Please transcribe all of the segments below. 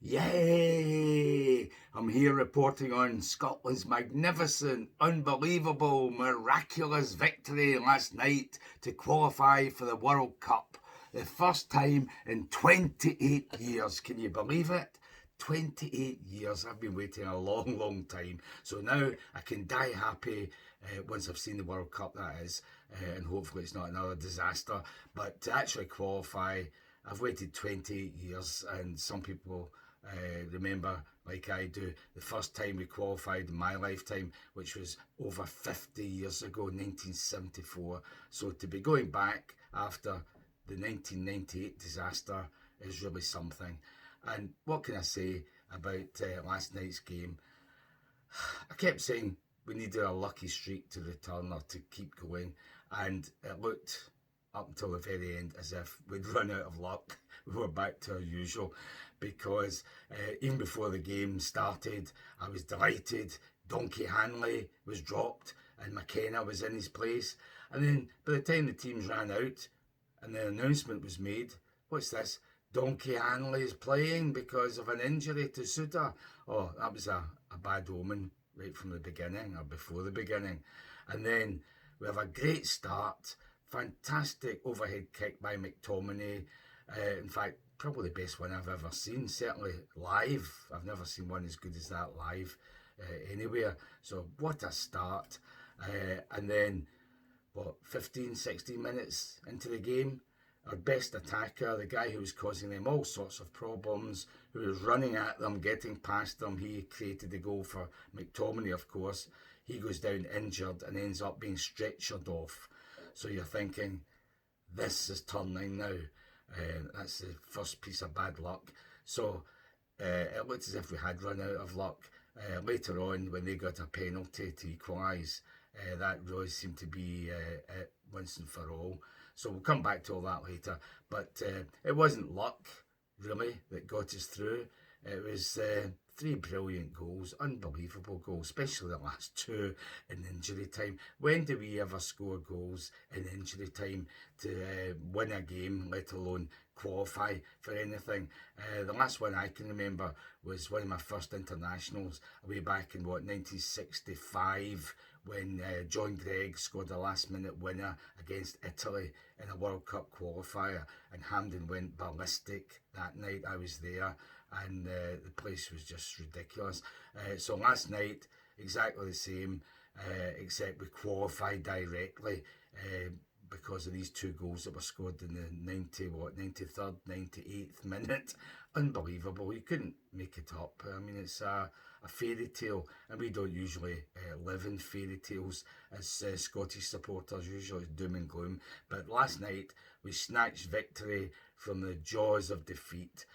Yay! I'm here reporting on Scotland's magnificent, unbelievable, miraculous victory last night to qualify for the World Cup. The first time in 28 years. Can you believe it? 28 years. I've been waiting a long, long time. So now I can die happy once I've seen the World Cup, that is, and hopefully it's not another disaster. But to actually qualify, I've waited 28 years, and some people remember, like I do, the first time we qualified in my lifetime, which was over 50 years ago, 1974. So to be going back after the 1998 disaster is really something. And what can I say about last night's game? I kept saying we needed a lucky streak to return or to keep going, and it looked up until the very end as if we'd run out of luck. We were back to our usual because even before the game started, I was delighted. Donkey Hanley was dropped and McKenna was in his place. And then by the time the teams ran out and the announcement was made, what's this? Donkey Hanley is playing because of an injury to Suter. Oh, that was a bad omen right from the beginning or before the beginning. And then we have a great start. Fantastic overhead kick by McTominay. In fact, probably the best one I've ever seen, certainly live. I've never seen one as good as that live anywhere. So what a start. And then, 15, 16 minutes into the game, our best attacker, the guy who was causing them all sorts of problems, who was running at them, getting past them, he created the goal for McTominay, of course. He goes down injured and ends up being stretchered off. So you're thinking, this is turning now. That's the first piece of bad luck. So it looked as if we had run out of luck. Later on, when they got a penalty to equalise, that really seemed to be it once and for all. So we'll come back to all that later. But it wasn't luck, really, that got us through. It was three brilliant goals, unbelievable goals, especially the last two in injury time. When do we ever score goals in injury time to win a game, let alone qualify for anything? The last one I can remember was one of my first internationals way back in 1965, when John Gregg scored a last minute winner against Italy in a World Cup qualifier, and Hampden went ballistic that night. I was there, and the place was just ridiculous. So last night, exactly the same, except we qualified directly because of these two goals that were scored in the 93rd, 98th minute. Unbelievable. You couldn't make it up. I mean, it's a fairy tale, and we don't usually live in fairy tales as Scottish supporters. Usually it's doom and gloom. But last night we snatched victory from the jaws of defeat,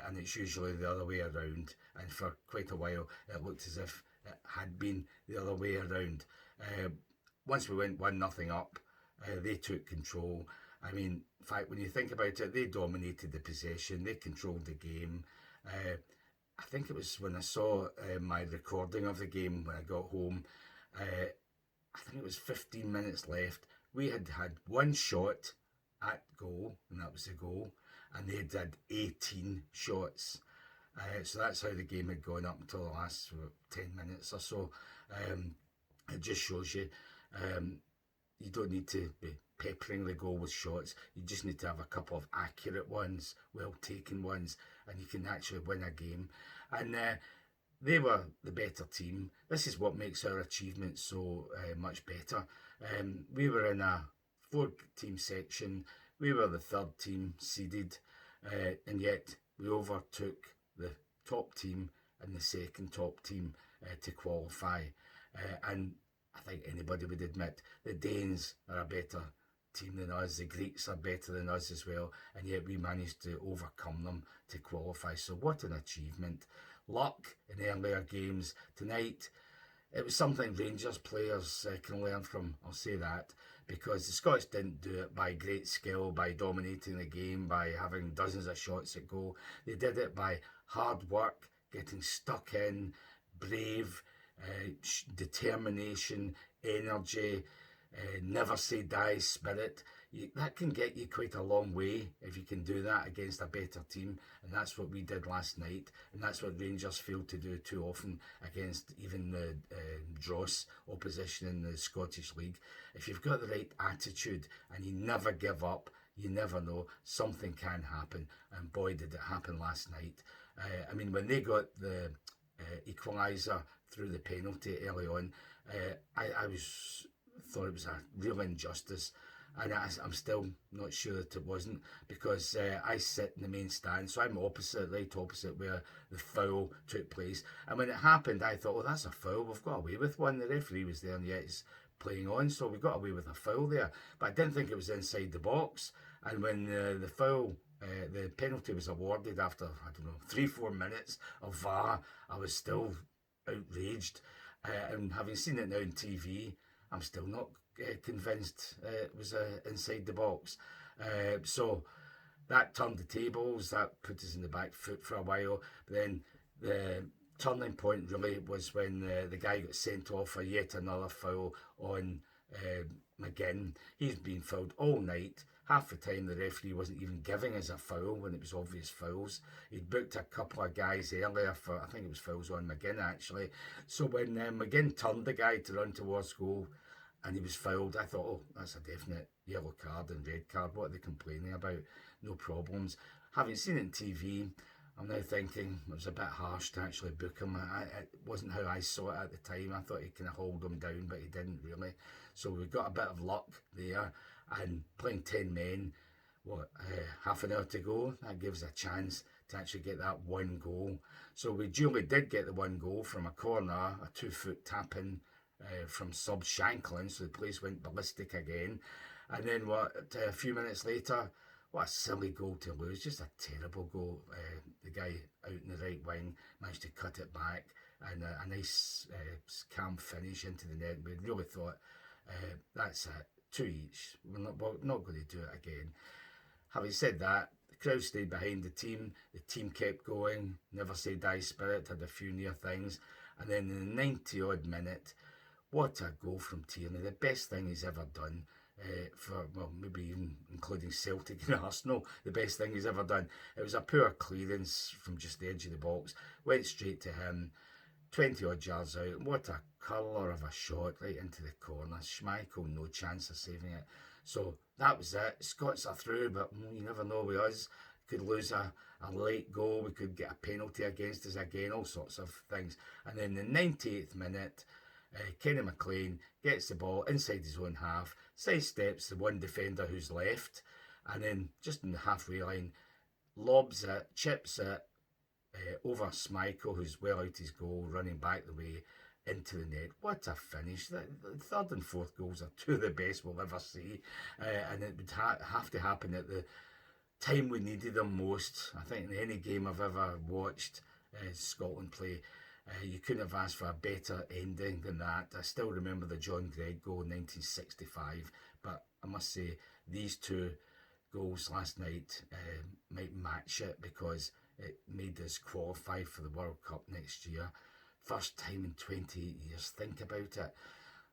and it's usually the other way around. And for quite a while it looked as if it had been the other way around. Once we went 1-0 up, they took control. I mean, in fact, when you think about it, they dominated the possession, they controlled the game. I think it was when I saw my recording of the game when I got home, I think it was 15 minutes left. We had had one shot at goal, and that was the goal, and they had 18 shots. So that's how the game had gone up until the last 10 minutes or so. It just shows you you don't need to be peppering the goal with shots. You just need to have a couple of accurate ones, well taken ones, and you can actually win a game. And they were the better team. This is what makes our achievement so much better. We were in a 4-team section. We were the third team seeded, and yet we overtook the top team and the second top team to qualify. And I think anybody would admit the Danes are a better team than us, the Greeks are better than us as well, and yet we managed to overcome them to qualify. So what an achievement. Luck in earlier games. Tonight, it was something Rangers players can learn from, I'll say that, because the Scots didn't do it by great skill, by dominating the game, by having dozens of shots at goal. They did it by hard work, getting stuck in, brave, determination, energy, never say die spirit. that can get you quite a long way if you can do that against a better team, and that's what we did last night, and that's what Rangers failed to do too often against even the dross opposition in the Scottish League. If you've got the right attitude and you never give up, you never know, something can happen, and boy did it happen last night. I mean, when they got the equaliser through the penalty early on, I thought it was a real injustice, and I'm still not sure that it wasn't, because I sit in the main stand, so I'm right opposite where the foul took place. And when it happened, I thought, oh, that's a foul. We've got away with one. The referee was there, and yet he's playing on, so we got away with a foul there. But I didn't think it was inside the box. And when the foul, the penalty was awarded after, I don't know, 3-4 minutes of VAR, I was still outraged. And having seen it now on TV, I'm still not convinced it was inside the box. So that turned the tables, that put us in the back foot for a while. But then the turning point really was when the guy got sent off for yet another foul on McGinn. He's been fouled all night. Half the time the referee wasn't even giving us a foul when it was obvious fouls. He'd booked a couple of guys earlier for, I think it was fouls on McGinn actually. So when McGinn turned the guy to run towards goal and he was fouled, I thought, oh, that's a definite yellow card and red card. What are they complaining about? No problems. Having seen it on TV, I'm now thinking it was a bit harsh to actually book him. It wasn't how I saw it at the time. I thought he kind of hold him down, but he didn't really. So we got a bit of luck there. And playing 10 men, half an hour to go, that gives a chance to actually get that one goal. So we duly did get the one goal from a corner, a 2-foot tap-in from sub Shanklin, so the place went ballistic again. And then a few minutes later, what a silly goal to lose, just a terrible goal. The guy out in the right wing managed to cut it back, and a nice calm finish into the net. We really thought, that's it. 2 each. We're not going to do it again. Having said that, the crowd stayed behind the team. The team kept going. Never say die spirit. Had a few near things. And then in the 90-odd minute, what a goal from Tierney. The best thing he's ever done. Maybe even including Celtic and Arsenal, the best thing he's ever done. It was a poor clearance from just the edge of the box. Went straight to him. 20 odd yards out. What a colour of a shot right into the corner. Schmeichel, no chance of saving it. So that was it. Scots are through, but you never know with us. Could lose a late goal. We could get a penalty against us again, all sorts of things. And then the 98th minute, Kenny McLean gets the ball inside his own half, sidesteps the one defender who's left, and then just in the halfway line, lobs it, chips it, over Schmeichel, who's well out his goal, running back the way into the net. What a finish. The third and fourth goals are two of the best we'll ever see, and it would have to happen at the time we needed them most. I think in any game I've ever watched Scotland play, you couldn't have asked for a better ending than that. I still remember the John Gregg goal in 1965, but I must say these two goals last night might match it, because it made us qualify for the World Cup next year. First time in 28 years. Think about it.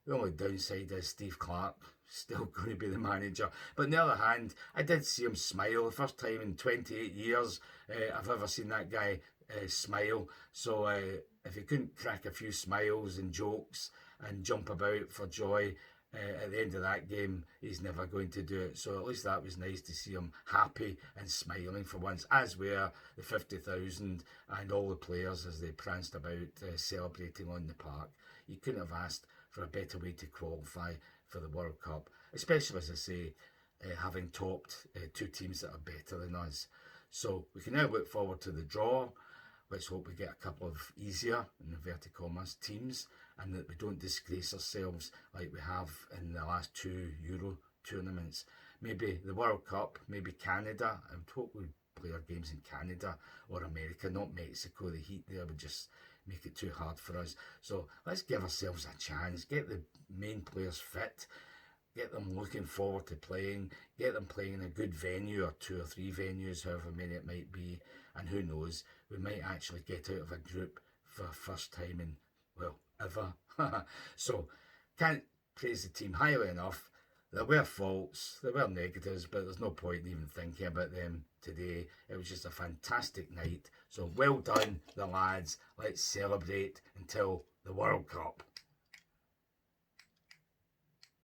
The only downside is Steve Clarke still going to be the manager. But on the other hand, I did see him smile. The first time in 28 years I've ever seen that guy smile. So if he couldn't crack a few smiles and jokes and jump about for joy, at the end of that game, he's never going to do it. So at least that was nice to see him happy and smiling for once, as were the 50,000 and all the players as they pranced about celebrating on the park. You couldn't have asked for a better way to qualify for the World Cup, especially, as I say, having topped two teams that are better than us. So we can now look forward to the draw. Let's hope we get a couple of easier, in inverted commas, teams, and that we don't disgrace ourselves like we have in the last two Euro tournaments. Maybe the World Cup, maybe Canada. I would hope we play our games in Canada or America, not Mexico. The heat there would just make it too hard for us. So let's give ourselves a chance, get the main players fit, get them looking forward to playing, get them playing in a good venue or two or three venues, however many it might be, and who knows, we might actually get out of a group for the first time in, well, ever. So, can't praise the team highly enough. There were faults, there were negatives, but there's no point in even thinking about them today. It was just a fantastic night. So well done, the lads. Let's celebrate until the World Cup.